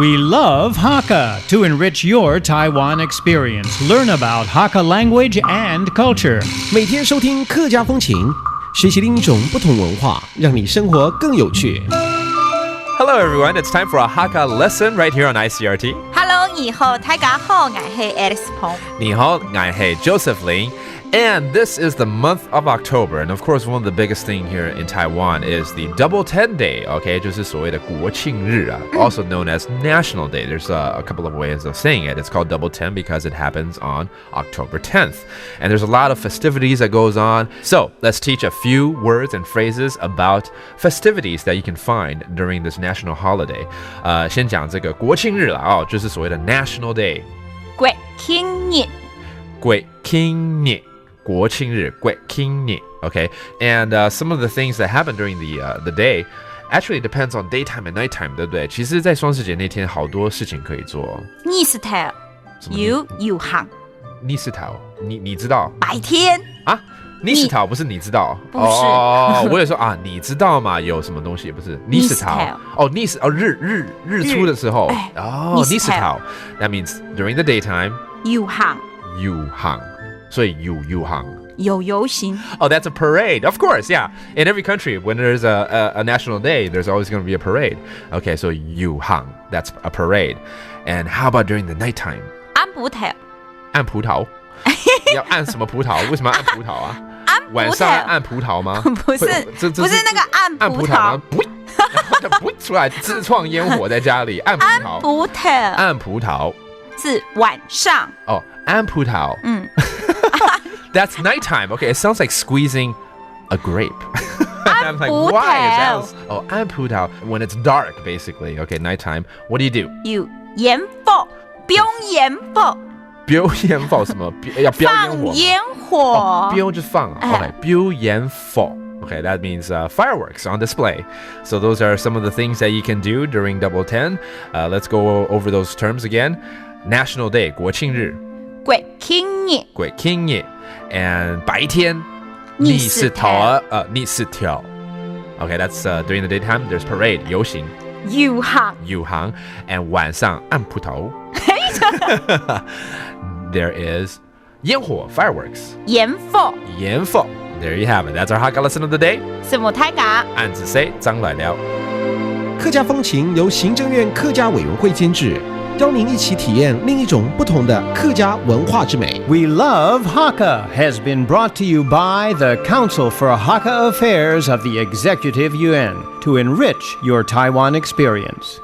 We love Hakka to enrich your Taiwan experience. Learn about Hakka language and culture. 每天收听客家风情，学习另一种不同文化，让你生活更有趣。Hello everyone, it's time for a Hakka lesson right here on ICRT. Hello， 你好，大家好，我是 Alex Pong。你好，我是 Joseph Ling.And this is the month of October. And of course, one of the biggest things here in Taiwan is the Double 10 Day, okay? 就是所谓的国庆日啊, also known as National Day. There's a couple of ways of saying it. It's called Double 10 because it happens on October 10th. And there's a lot of festivities that goes on. So let's teach a few words and phrases about festivities that you can find during this national holiday. 先讲这个国庆日啦, 就是所谓的 National Day. 国庆日。国庆日。国庆日, 国庆日, okay? And some of the things that happen during the day actually depends on daytime and nighttime, 对不对？其实在双十节那天好多事情可以做。逆时头有行。逆时头，你知道？白天啊？逆时头不是你知道？不是。哦，我也说啊，你知道吗？有什么东西不是？逆时头。哦，日出的时候。哦，逆时头。That means during the daytime. 有行。有行。所以有行。有游行。Oh, that's a parade. Of course, yeah. In every country, when there's a national day, there's always going to be a parade. Okay, so 有行, that's a parade. And how about during the nighttime? 按葡萄。按葡萄？要按什么葡萄？为什么要按葡萄啊？晚上按葡萄吗？不是，不是那个按葡萄吗？然后出来自创烟火在家里按葡萄。按葡萄。按葡萄。是晚上。哦，按葡萄。That's nighttime. Okay, it sounds like squeezing a grape. I'm like, why is that? Oh, 按葡萄 when it's dark, basically. Okay, nighttime. What do you do? 有烟火，标烟火。标烟火什么？要标烟火。放烟火。标就放。Okay, 标烟火。Okay, that means fireworks on display. So those are some of the things that you can do during Double 10. Let's go over those terms again. National Day, 国庆日。国庆日。国庆日。And 白天逆时头逆时头 Okay, that's during the daytime. There's parade 游行有行 And 晚上按葡萄There is 烟火 fireworks 烟火 There you have it. That's our Hakka lesson of the day. 是我大家按子 say 张来了客家风情由行政院客家委员会监制，邀您一起体验另一种不同的客家文化之美。 We Love Hakka has been brought to you by the Council for Hakka Affairs of the Executive Yuan to enrich your Taiwan experience.